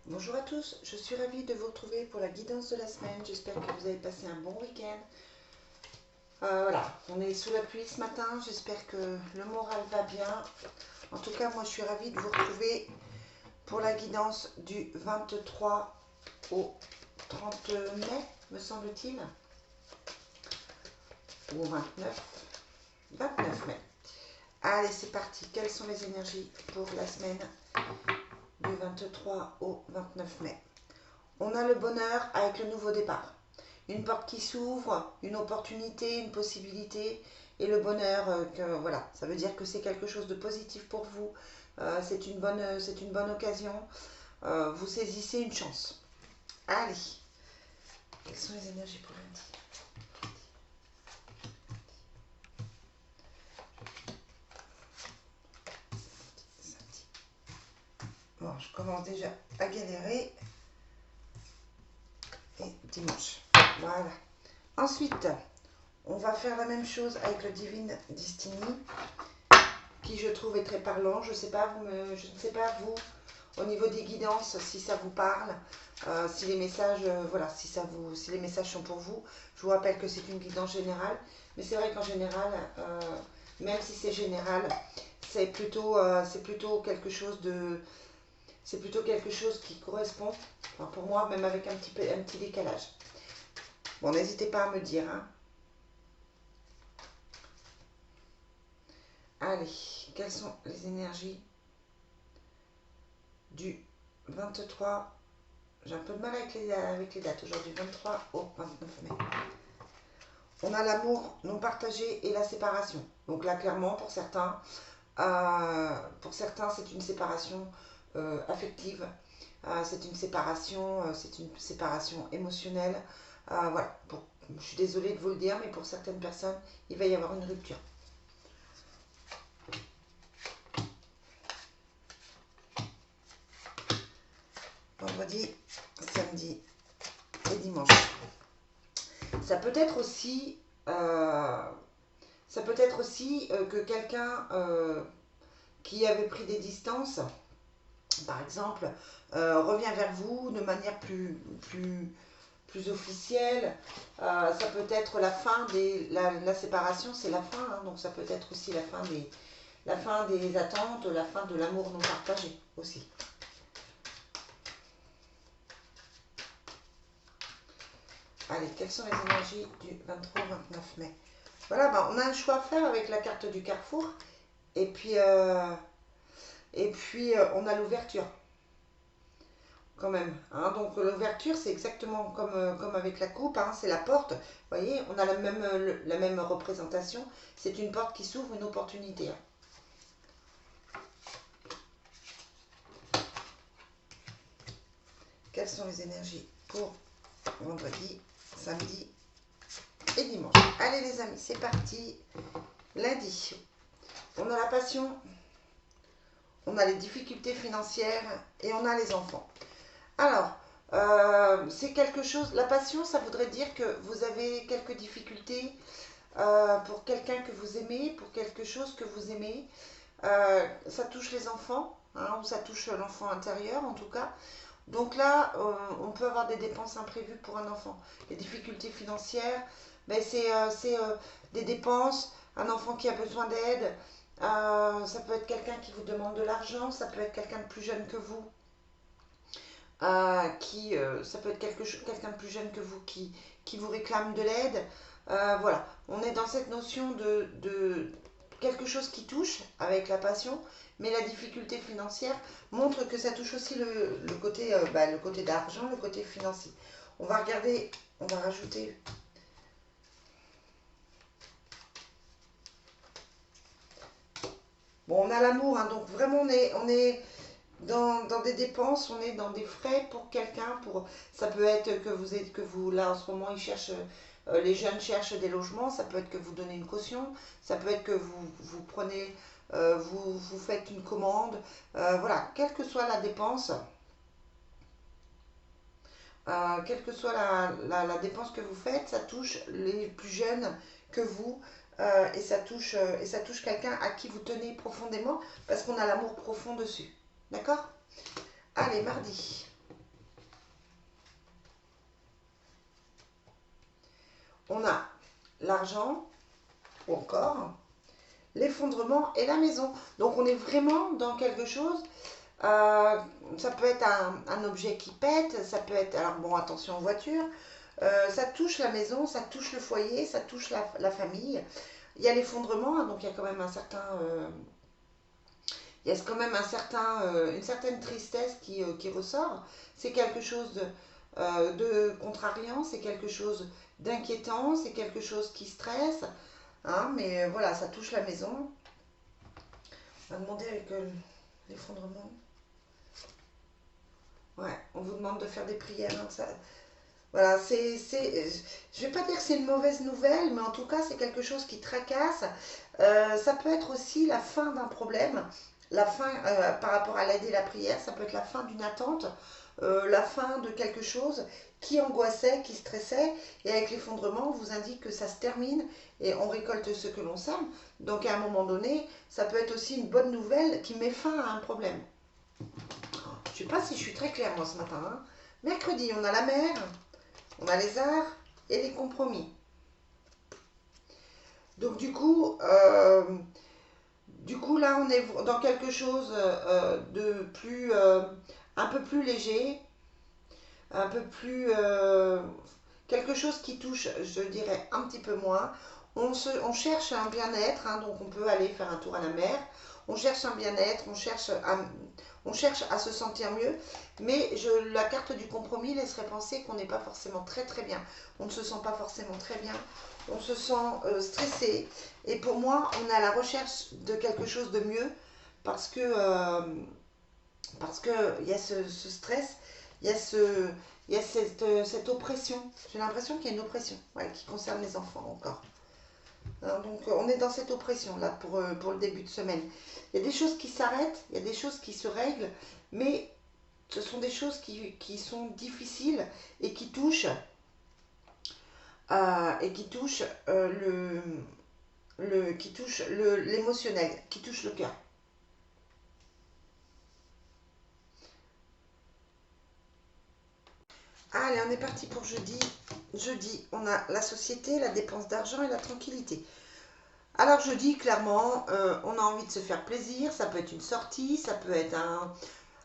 Bonjour à tous, je suis ravie de vous retrouver pour la guidance de la semaine. J'espère que vous avez passé un bon week-end. Voilà, on est sous la pluie ce matin, j'espère que le moral va bien. En tout cas, moi je suis ravie de vous retrouver pour la guidance du 23 au 30 mai, me semble-t-il, ou au 29 mai. Allez, c'est parti, quelles sont les énergies pour la semaine du 23 au 29 mai? On a le bonheur avec le nouveau départ. Une porte qui s'ouvre, une opportunité, une possibilité, et le bonheur, voilà, ça veut dire que c'est quelque chose de positif pour vous, c'est une bonne occasion, vous saisissez une chance. Allez, quelles sont les énergies pour lundi? Bon, je commence déjà à galérer, et dimanche, voilà. Ensuite, on va faire la même chose avec le Divine Destiny, qui je trouve est très parlant. Je ne sais pas vous, au niveau des guidances, si ça vous parle, si les messages, voilà, si les messages sont pour vous. Je vous rappelle que c'est une guidance générale, mais c'est vrai qu'en général, même si c'est général, c'est plutôt quelque chose qui correspond, enfin, pour moi, même avec un petit décalage. Bon, n'hésitez pas à me dire, hein. Allez, quelles sont les énergies du 23? J'ai un peu de mal avec les dates aujourd'hui, 23 au 29 mai. On a l'amour non partagé et la séparation. Donc là, clairement, pour certains c'est une séparation affective, c'est une séparation émotionnelle. Voilà, je suis désolée de vous le dire, mais pour certaines personnes, il va y avoir une rupture. Vendredi, samedi et dimanche. Ça peut être aussi, que quelqu'un qui avait pris des distances, par exemple, revient vers vous de manière plus officielle. Ça peut être la fin la séparation, c'est la fin, hein, donc ça peut être aussi la fin des attentes, la fin de l'amour non partagé aussi. Allez, quelles sont les énergies du 23 au 29 mai? Voilà, ben, on a un choix à faire avec la carte du carrefour. Et puis on a l'ouverture, quand même. Hein. Donc l'ouverture, c'est exactement comme avec la coupe, hein, c'est la porte. Vous voyez, on a la même représentation. C'est une porte qui s'ouvre, une opportunité. Hein. Quelles sont les énergies pour vendredi, samedi et dimanche? Allez les amis, c'est parti. Lundi, on a la passion, on a les difficultés financières et on a les enfants. Alors, c'est quelque chose, la passion, ça voudrait dire que vous avez quelques difficultés pour quelqu'un que vous aimez, pour quelque chose que vous aimez. Ça touche les enfants, hein, ou ça touche l'enfant intérieur en tout cas. Donc là, on peut avoir des dépenses imprévues pour un enfant. Les difficultés financières, ben c'est des dépenses, un enfant qui a besoin d'aide. Ça peut être quelqu'un qui vous demande de l'argent, ça peut être quelqu'un de plus jeune que vous. Ça peut être quelqu'un de plus jeune que vous qui vous réclame de l'aide. Voilà, on est dans cette notion de quelque chose qui touche avec la passion, mais la difficulté financière montre que ça touche aussi le côté d'argent, le côté financier. On va regarder, on va rajouter. Bon, on a l'amour, hein, donc vraiment on est dans des dépenses, on est dans des frais pour quelqu'un. Ça peut être que vous là en ce moment les jeunes cherchent des logements. Ça peut être que vous donnez une caution. Ça peut être que vous prenez, vous faites une commande. Voilà, quelle que soit la dépense, quelle que soit la dépense que vous faites, ça touche les plus jeunes que vous. Et ça touche quelqu'un à qui vous tenez profondément parce qu'on a l'amour profond dessus. D'accord? Allez, mardi. on a l'argent, ou encore l'effondrement et la maison. Donc on est vraiment dans quelque chose, ça peut être un objet qui pète, ça peut être, alors bon attention aux voitures, ça touche la maison, ça touche le foyer, ça touche la famille. Il y a l'effondrement, hein, donc il y a quand même un certain... il y a quand même une certaine tristesse qui ressort. C'est quelque chose de contrariant, c'est quelque chose d'inquiétant, c'est quelque chose qui stresse. Hein, mais voilà, ça touche la maison. On va demander avec l'effondrement. Ouais, on vous demande de faire des prières. Hein, ça, voilà, je vais pas dire que c'est une mauvaise nouvelle, mais en tout cas, c'est quelque chose qui tracasse. Ça peut être aussi la fin d'un problème, la fin par rapport à l'aide et la prière, ça peut être la fin d'une attente, la fin de quelque chose qui angoissait, qui stressait, et avec l'effondrement, on vous indique que ça se termine et on récolte ce que l'on sème. Donc à un moment donné, ça peut être aussi une bonne nouvelle qui met fin à un problème. Je ne sais pas si je suis très claire moi ce matin. Hein. Mercredi, on a la mer, on a les arts et les compromis. Donc du coup là, on est dans quelque chose de plus, un peu plus léger, un peu plus, quelque chose qui touche, je dirais, un petit peu moins. On cherche un bien-être, hein, donc on peut aller faire un tour à la mer. On cherche un bien-être, on cherche à se sentir mieux, mais la carte du compromis laisserait penser qu'on n'est pas forcément très très bien. On ne se sent pas forcément très bien, on se sent stressé. Et pour moi, on est à la recherche de quelque chose de mieux parce que il y a ce stress, il y a cette oppression. J'ai l'impression qu'il y a une oppression qui concerne les enfants encore. Alors, donc on est dans cette oppression là pour le début de semaine. Il y a des choses qui s'arrêtent, il y a des choses qui se règlent, mais ce sont des choses qui sont difficiles et qui touchent l'émotionnel, qui touchent le cœur. Allez, on est parti pour jeudi. Jeudi, on a la société, la dépense d'argent et la tranquillité. Alors jeudi, clairement, on a envie de se faire plaisir. Ça peut être une sortie, ça peut être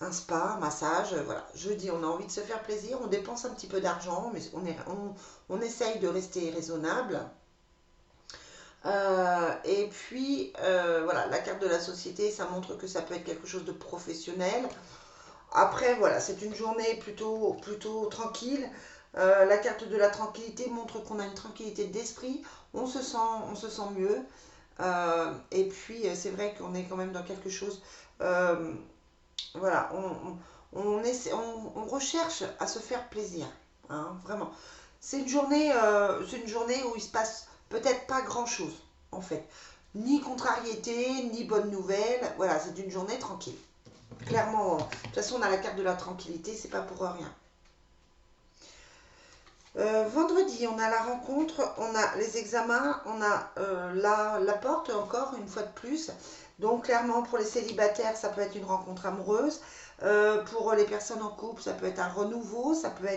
un spa, un massage. Voilà, jeudi, on a envie de se faire plaisir. On dépense un petit peu d'argent, mais on essaye de rester raisonnable. Et puis, voilà, la carte de la société, ça montre que ça peut être quelque chose de professionnel. Après, voilà, c'est une journée plutôt tranquille. La carte de la tranquillité montre qu'on a une tranquillité d'esprit, on se sent mieux. Et puis, c'est vrai qu'on est quand même dans quelque chose. Voilà, on recherche à se faire plaisir, hein, vraiment. C'est une journée où il se passe peut-être pas grand-chose, en fait. Ni contrariété, ni bonne nouvelle. Voilà, c'est une journée tranquille. Clairement, de toute façon, on a la carte de la tranquillité, c'est pas pour rien. Vendredi, on a la rencontre, on a les examens, on a la porte encore une fois de plus. Donc clairement pour les célibataires, ça peut être une rencontre amoureuse. Pour les personnes en couple, ça peut être un renouveau, ça peut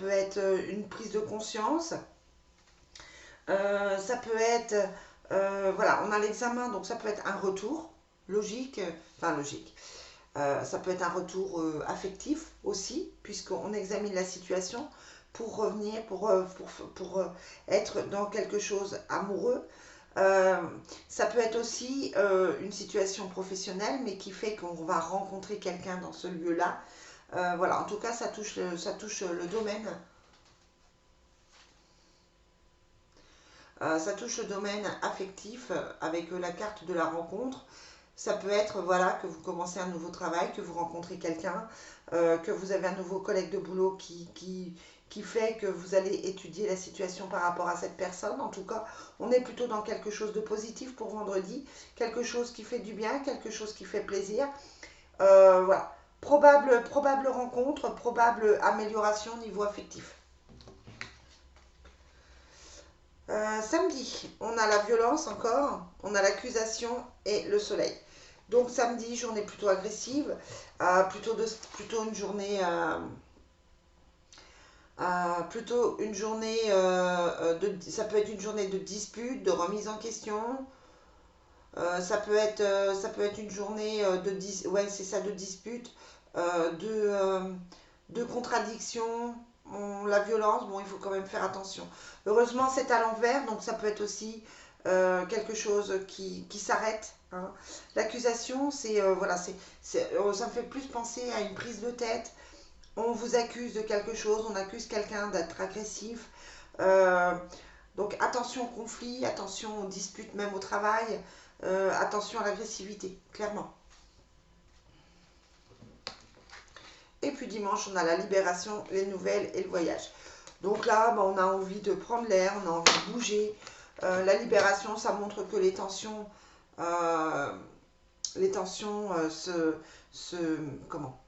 être une prise de conscience. Ça peut être, voilà, on a l'examen, donc ça peut être un retour logique, enfin logique. Ça peut être un retour affectif aussi, puisqu'on examine la situation pour revenir, pour être dans quelque chose amoureux. Ça peut être aussi une situation professionnelle, mais qui fait qu'on va rencontrer quelqu'un dans ce lieu-là. Voilà, en tout cas, ça touche le domaine. Ça touche le domaine affectif avec la carte de la rencontre. Ça peut être voilà, que vous commencez un nouveau travail, que vous rencontrez quelqu'un, que vous avez un nouveau collègue de boulot qui fait que vous allez étudier la situation par rapport à cette personne. En tout cas, on est plutôt dans quelque chose de positif pour vendredi, quelque chose qui fait du bien, quelque chose qui fait plaisir. Voilà, probable rencontre, probable amélioration au niveau affectif. Samedi, on a la violence encore, on a l'accusation et le soleil. Donc samedi, journée plutôt agressive, plutôt une journée Plutôt une journée, ça peut être une journée de dispute, de remise en question. Ça peut être une journée ouais, c'est ça, de dispute, de contradiction, la violence. Bon, il faut quand même faire attention. Heureusement, c'est à l'envers, donc ça peut être aussi quelque chose qui s'arrête. Hein. L'accusation, voilà, ça me fait plus penser à une prise de tête. On vous accuse de quelque chose, on accuse quelqu'un d'être agressif. Euh, donc attention au conflit, attention aux disputes même au travail, attention à l'agressivité, clairement. Et puis dimanche, on a la libération, les nouvelles et le voyage. Donc là, bah, on a envie de prendre l'air, on a envie de bouger. La libération, ça montre que euh, les tensions comment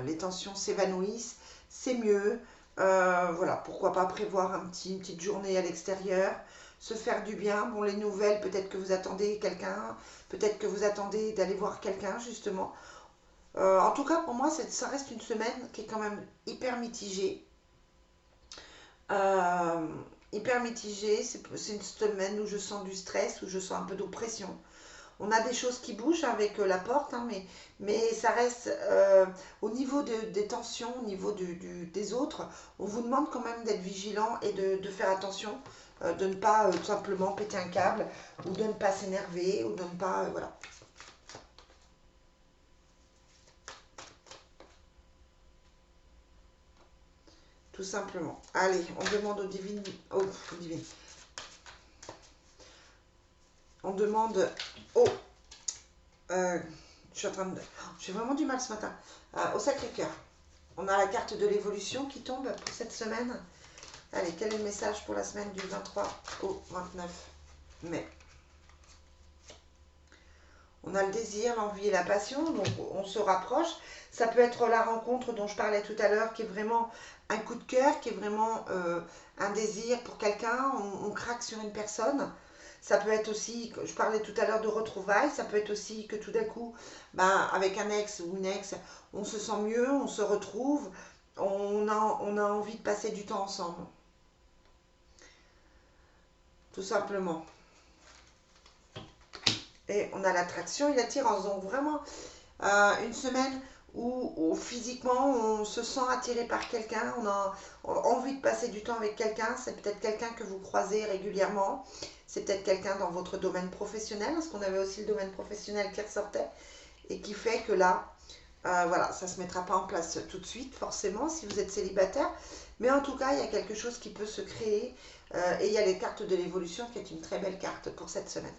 les tensions s'évanouissent, c'est mieux. Voilà, pourquoi pas prévoir une petite journée à l'extérieur, se faire du bien. Bon, les nouvelles, peut-être que vous attendez quelqu'un, peut-être que vous attendez d'aller voir quelqu'un, justement. En tout cas, pour moi, ça reste une semaine qui est quand même hyper mitigée. Euh, Hyper mitigée, c'est une semaine où je sens du stress, où je sens un peu d'oppression. On a des choses qui bougent avec la porte, hein, mais ça reste au niveau des tensions, au niveau des autres. On vous demande quand même d'être vigilant et de faire attention, de ne pas tout simplement péter un câble, ou de ne pas s'énerver, ou de ne pas... voilà. Tout simplement. Allez, on demande aux divines... aux divines. On demande aux... je suis en train de... J'ai vraiment du mal ce matin. Au Sacré-Cœur. On a la carte de l'évolution qui tombe pour cette semaine. Allez, quel est le message pour la semaine du 23 au 29 mai? On a le désir, l'envie et la passion, donc on se rapproche. Ça peut être la rencontre dont je parlais tout à l'heure, qui est vraiment un coup de cœur, qui est vraiment un désir pour quelqu'un. On craque sur une personne. Ça peut être aussi, je parlais tout à l'heure de retrouvailles, ça peut être aussi que tout d'un coup, ben, avec un ex ou une ex, on se sent mieux, on se retrouve, on a envie de passer du temps ensemble. Tout simplement. Et on a l'attraction et l'attirance. Donc vraiment, une semaine où physiquement on se sent attiré par quelqu'un, on a envie de passer du temps avec quelqu'un. C'est peut-être quelqu'un que vous croisez régulièrement. C'est peut-être quelqu'un dans votre domaine professionnel, parce qu'on avait aussi le domaine professionnel qui ressortait. Et qui fait que là, voilà, ça ne se mettra pas en place tout de suite, forcément, si vous êtes célibataire. Mais en tout cas, il y a quelque chose qui peut se créer. Et il y a les cartes de l'évolution, qui est une très belle carte pour cette semaine.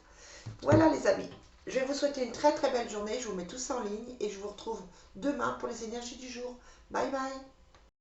Voilà les amis, je vais vous souhaiter une très très belle journée, je vous mets tout ça en ligne et je vous retrouve demain pour les énergies du jour. Bye bye.